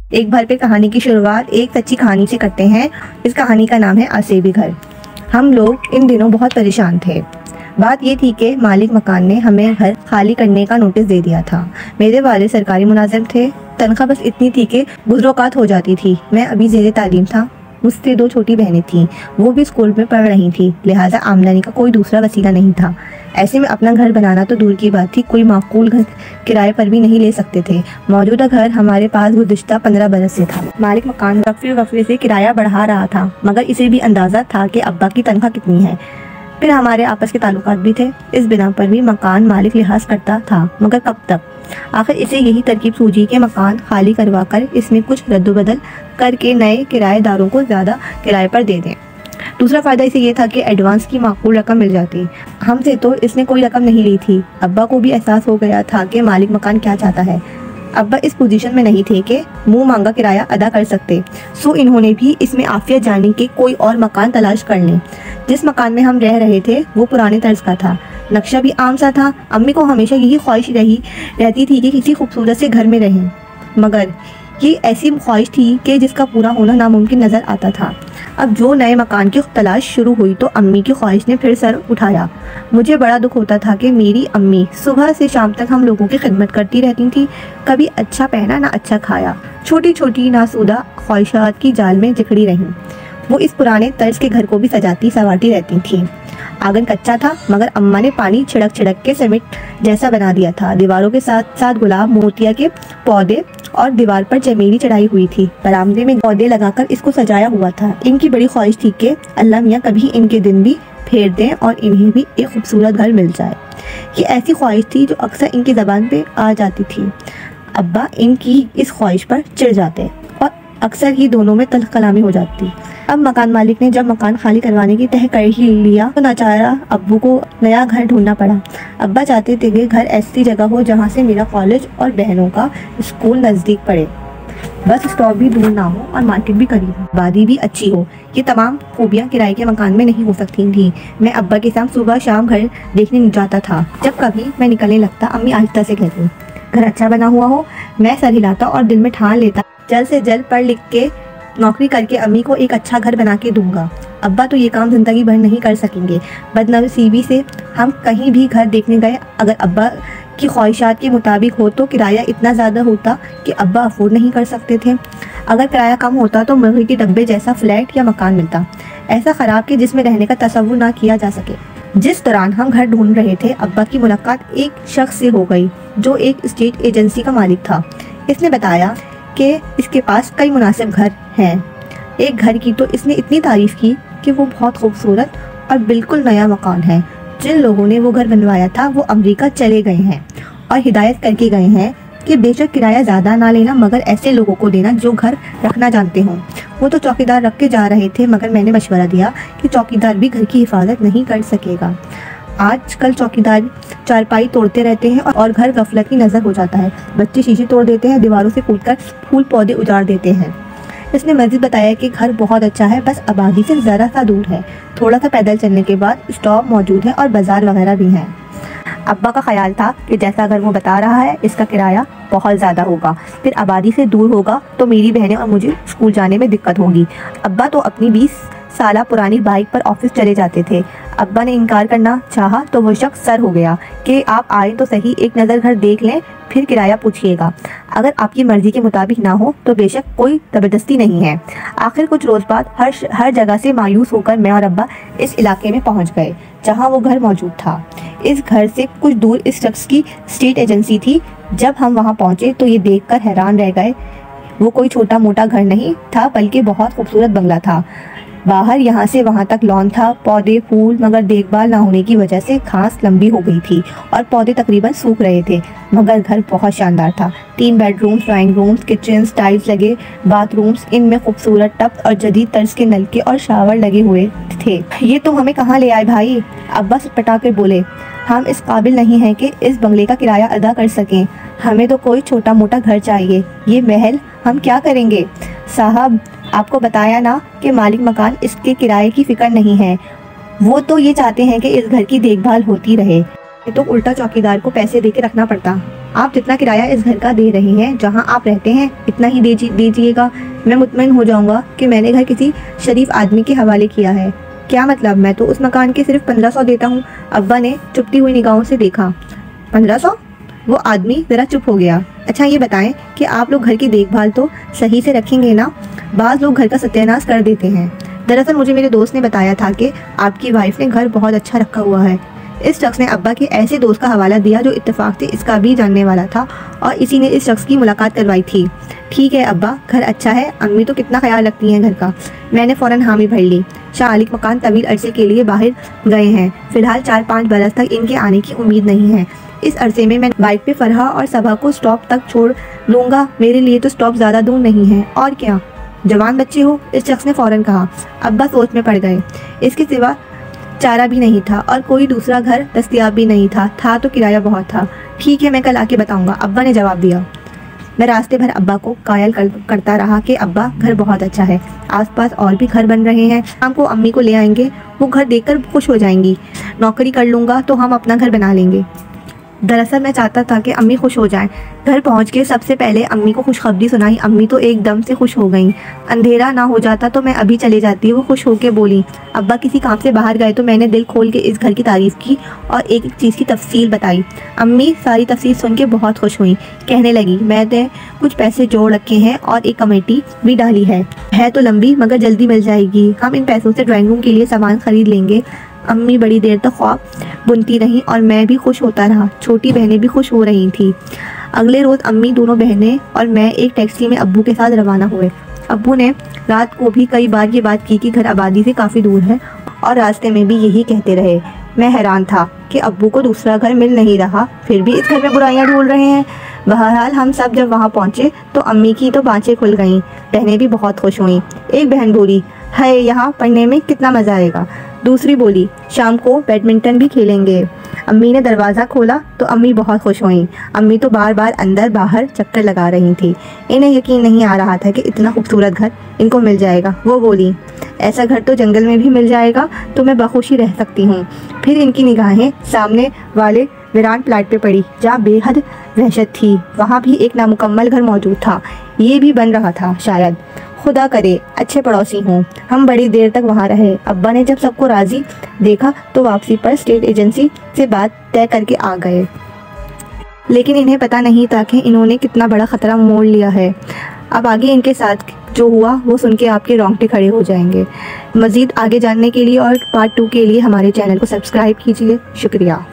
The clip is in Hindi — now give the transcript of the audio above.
एक भर पे कहानी की शुरुआत एक सच्ची कहानी से करते हैं। इस कहानी का नाम है आसेबी घर। हम लोग इन दिनों बहुत परेशान थे। बात ये थी कि मालिक मकान ने हमें घर खाली करने का नोटिस दे दिया था। मेरे वाले सरकारी मुलाजिम थे। तनख्वाह बस इतनी थी कि गुजरोकात हो जाती थी। मैं अभी ज़ेरे तालीम था। मुझसे 2 छोटी बहनें थीं, वो भी स्कूल में पढ़ रही थी, लिहाजा आमदनी का कोई दूसरा वसीला नहीं था। ऐसे में अपना घर बनाना तो दूर की बात थी, कोई माकूल घर किराए पर भी नहीं ले सकते थे। मौजूदा घर हमारे पास गुज़िश्ता 15 बरस से था। मालिक मकान रफ़े से किराया बढ़ा रहा था, मगर इसे भी अंदाज़ा था कि अब्बा की तनख्वाह कितनी है। फिर हमारे आपस के ताल्लुकात भी थे। इस बिना पर भी मकान मालिक लिहाज करता था, मगर कब तक? आखिर इसे यही तरकीब सूझी कि मकान खाली करवा कर इसमें कुछ रद्दबदल करके नए किराएदारों को ज़्यादा किराए पर दे दें। दूसरा फ़ायदा इसे ये था कि एडवांस की माकूल रकम मिल जाती। हमसे तो इसने कोई रकम नहीं ली थी। अब्बा को भी एहसास हो गया था कि मालिक मकान क्या चाहता है। अब्बा इस पोजीशन में नहीं थे कि मुंह मांगा किराया अदा कर सकते, सो इन्होंने भी इसमें आफियत जानी कि कोई और मकान तलाश कर लें। जिस मकान में हम रह रहे थे वो पुराने तर्ज का था। नक्शा भी आम सा था। अम्मी को हमेशा यही ख्वाहिश रहती थी कि किसी खूबसूरत से घर में रहें, मगर ये ऐसी ख्वाहिश थी कि जिसका पूरा होना नामुमकिन नज़र आता था। अब जो नए मकान की तलाश शुरू हुई तो अम्मी की ख्वाहिश ने फिर सर उठाया। मुझे बड़ा दुख होता था कि मेरी अम्मी सुबह से शाम तक हम लोगों की खिदमत करती रहती थी, कभी अच्छा पहना ना अच्छा खाया, छोटी छोटी नासूदा ख्वाहिशात की जाल में जकड़ी रहीं। वो इस पुराने तर्ज के घर को भी सजाती संवारती रहती थी। आंगन कच्चा था, मगर अम्मा ने पानी छिड़क छिड़क के सीमेंट जैसा बना दिया था। दीवारों के साथ साथ गुलाब मोतिया के पौधे और दीवार पर चमेली चढ़ाई हुई थी। बरामदे में पौधे लगाकर इसको सजाया हुआ था। इनकी बड़ी ख्वाहिश थी कि अल्लाह मियाँ कभी इनके दिन भी फेर दें और इन्हें भी एक खूबसूरत घर मिल जाए। ये ऐसी ख्वाहिश थी जो अक्सर इनकी ज़बान पे आ जाती थी। अब्बा इनकी इस ख्वाहिश पर चिढ़ जाते और अक्सर ही दोनों में तल्ख कलामी हो जाती। अब मकान मालिक ने जब मकान खाली करवाने की तय कर ही लिया तो नाचारा अब्बू को नया घर ढूंढना पड़ा। अब्बा चाहते थे कि घर ऐसी जगह हो जहां से मेरा कॉलेज और बहनों का स्कूल नज़दीक पड़े, बस स्टॉप भी दूर ना हो और मार्केट भी करीब हो, आबादी भी अच्छी हो। ये तमाम खूबियाँ किराए के मकान में नहीं हो सकती थी। मैं अब्बा के साथ सुबह शाम घर देखने जाता था। जब कभी मैं निकलने लगता अम्मी आहिस्ता से कहती, घर अच्छा बना हुआ हो। मैं सर हिलाता और दिल में ठान लेता जल्द से जल्द पढ़ लिख के नौकरी करके अम्मी को एक अच्छा घर बना के दूंगा। अब्बा तो ये काम ज़िंदगी भर नहीं कर सकेंगे। बदनसीबी से हम कहीं भी घर देखने गए, अगर अब्बा की ख्वाहिशात के मुताबिक हो तो किराया इतना ज़्यादा होता कि अब्बा अफोर्ड नहीं कर सकते थे। अगर किराया कम होता तो मुर्गी के डब्बे जैसा फ्लैट या मकान मिलता, ऐसा ख़राब कि जिसमें रहने का तसव्वुर ना किया जा सके। जिस दौरान हम घर ढूंढ रहे थे अब्बा की मुलाकात एक शख्स से हो गई जो एक स्टेट एजेंसी का मालिक था। इसने बताया कि इसके पास कई मुनासिब घर हैं। एक घर की तो इसने इतनी तारीफ़ की कि वो बहुत खूबसूरत और बिल्कुल नया मकान है। जिन लोगों ने वो घर बनवाया था वो अमेरिका चले गए हैं और हिदायत करके गए हैं कि बेशक किराया ज़्यादा ना लेना, मगर ऐसे लोगों को देना जो घर रखना जानते हों। वो तो चौकीदार रख के जा रहे थे, मगर मैंने मशवरा दिया कि चौकीदार भी घर की हिफाजत नहीं कर सकेगा। आजकल चौकीदार चारपाई तोड़ते रहते हैं और घर गफलत की नज़र हो जाता है। बच्चे शीशे तोड़ देते हैं, दीवारों से कूदकर फूल पौधे उजाड़ देते हैं। इसने मज़ीद बताया कि घर बहुत अच्छा है, बस आबादी से ज़रा सा दूर है। थोड़ा सा पैदल चलने के बाद स्टॉप मौजूद है और बाज़ार वगैरह भी हैं। अब्बा का ख्याल था कि जैसा घर वो बता रहा है इसका किराया बहुत ज़्यादा होगा, फिर आबादी से दूर होगा तो मेरी बहनें और मुझे स्कूल जाने में दिक्कत होगी। अब्बा तो अपनी 20 साल पुरानी बाइक पर ऑफिस चले जाते थे। अब्बा ने इनकार करना चाहा तो वो शख्स सर हो गया कि आप आए तो सही, एक नज़र घर देख लें, फिर किराया पूछिएगा। अगर आपकी मर्ज़ी के मुताबिक ना हो तो बेशक कोई ज़बरदस्ती नहीं है। आखिर कुछ रोज़ बाद हर जगह से मायूस होकर मैं और अब्बा इस इलाके में पहुंच गए जहां वो घर मौजूद था। इस घर से कुछ दूर इस शख्स की स्टेट एजेंसी थी। जब हम वहां पहुंचे तो ये देखकर हैरान रह गए। वो कोई छोटा मोटा घर नहीं था, बल्कि बहुत खूबसूरत बंगला था। बाहर यहाँ से वहाँ तक लॉन था, पौधे फूल, मगर देखभाल ना होने की वजह से घास लंबी हो गई थी और पौधे तकरीबन सूख रहे थे। मगर घर बहुत शानदार था। 3 bedrooms, drawing rooms, kitchen, tiles लगे बाथरूम्स, इनमें खूबसूरत टब और जदीद तर्ज के नलके और शावर लगे हुए थे। ये तुम हमें कहाँ ले आए भाई? अब्बा सटपटा कर बोले, हम इस काबिल नहीं हैं कि इस बंगले का किराया अदा कर सकें। हमें तो कोई छोटा मोटा घर चाहिए। ये महल हम क्या करेंगे? साहब, आपको बताया ना कि मालिक मकान इसके किराए की फिक्र नहीं है। वो तो ये चाहते हैं कि इस घर की देखभाल होती रहे। तो उल्टा चौकीदार को पैसे दे के रखना पड़ता। आप जितना किराया इस घर का दे रहे हैं, जहाँ आप रहते हैं, इतना ही दीजिएगा। मैं मुतमईन हो जाऊँगा कि मैंने घर किसी शरीफ आदमी के हवाले किया है। क्या मतलब? मैं तो उस मकान के सिर्फ 1500 देता हूँ। अब्बा ने चुपती हुई निगाहों से देखा। 1500? वो आदमी ज़रा चुप हो गया। अच्छा ये बताएं कि आप लोग घर की देखभाल तो सही से रखेंगे ना? बाज़ लोग घर का सत्यानाश कर देते हैं। दरअसल मुझे मेरे दोस्त ने बताया था कि आपकी वाइफ ने घर बहुत अच्छा रखा हुआ है। इस शख्स ने अब्बा के ऐसे दोस्त का हवाला दिया जो इत्तेफाक से इसका भी जानने वाला था और इसी ने इस शख्स की मुलाकात करवाई थी। ठीक है अब्बा, घर अच्छा है। अम्मी तो कितना ख्याल रखती हैं घर का। मैंने फ़ौरन हामी भर ली। शाह आलिक मकान तवील अरसे के लिए बाहर गए हैं। फ़िलहाल 4-5 बरस तक इनके आने की उम्मीद नहीं है। इस अरसे में मैं बाइक पे फरहा और सबा को स्टॉप तक छोड़ लूँगा। मेरे लिए तो स्टॉप ज़्यादा दूर नहीं है। और क्या, जवान बच्चे हो, इस शख्स ने फ़ौरन कहा। अब्बा सोच में पड़ गए। इसके सिवा चारा भी नहीं था और कोई दूसरा घर दस्तयाब भी नहीं था तो किराया बहुत था। ठीक है, मैं कल आके बताऊंगा, अब्बा ने जवाब दिया। मैं रास्ते भर अब्बा को कायल करता रहा कि अब्बा घर बहुत अच्छा है, आसपास और भी घर बन रहे हैं, शाम को अम्मी को ले आएंगे, वो घर देखकर खुश हो जाएंगी। नौकरी कर लूँगा तो हम अपना घर बना लेंगे। दरअसल मैं चाहता था कि अम्मी खुश हो जाएं। घर पहुंच के सबसे पहले अम्मी को खुशखबरी सुनाई। अम्मी तो एकदम से खुश हो गईं। अंधेरा ना हो जाता तो मैं अभी चले जाती, वो खुश होकर बोली। अब्बा किसी काम से बाहर गए तो मैंने दिल खोल के इस घर की तारीफ़ की और एक एक चीज़ की तफसील बताई। अम्मी सारी तफसील सुन के बहुत खुश हुई। कहने लगी, मैंने कुछ पैसे जोड़ रखे हैं और एक कमेटी भी डाली है तो लंबी मगर जल्दी मिल जाएगी। हम इन पैसों से ड्राइंग रूम के लिए सामान खरीद लेंगे। अम्मी बड़ी देर तक ख्वाब बुनती रहीं और मैं भी खुश होता रहा। छोटी बहनें भी खुश हो रही थी। अगले रोज़ अम्मी, दोनों बहनें और मैं एक टैक्सी में अब्बू के साथ रवाना हुए। अब्बू ने रात को भी कई बार ये बात की कि घर आबादी से काफ़ी दूर है और रास्ते में भी यही कहते रहे। मैं हैरान था कि अब्बू को दूसरा घर मिल नहीं रहा, फिर भी इस घर में बुराइयां ढूंढ रहे हैं। बहरहाल हम सब जब वहाँ पहुँचे तो अम्मी की तो बाँचें खुल गईं। बहनें भी बहुत खुश हुईं। एक बहन बोली, है यहाँ पढ़ने में कितना मज़ा आएगा। दूसरी बोली, शाम को बैडमिंटन भी खेलेंगे। अम्मी ने दरवाज़ा खोला तो अम्मी बहुत खुश हुईं। अम्मी तो बार बार अंदर बाहर चक्कर लगा रही थी। इन्हें यकीन नहीं आ रहा था कि इतना खूबसूरत घर इनको मिल जाएगा। वो बोली, ऐसा घर तो जंगल में भी मिल जाएगा तो मैं बखुशी रह सकती हूँ। फिर इनकी निगाहें सामने वाले वीरान प्लाट पे पड़ी जहाँ बेहद वहशत थी। वहाँ भी एक नामुकम्मल घर मौजूद था। ये भी बन रहा था शायद। खुदा करे अच्छे पड़ोसी हों। हम बड़ी देर तक वहाँ रहे। अब्बा ने जब सबको राज़ी देखा तो वापसी पर स्टेट एजेंसी से बात तय करके आ गए। लेकिन इन्हें पता नहीं था कि इन्होंने कितना बड़ा ख़तरा मोड़ लिया है। अब आगे इनके साथ जो हुआ वो सुन के आपके रोंगटे खड़े हो जाएंगे। मज़ीद आगे जानने के लिए और पार्ट 2 के लिए हमारे चैनल को सब्सक्राइब कीजिए। शुक्रिया।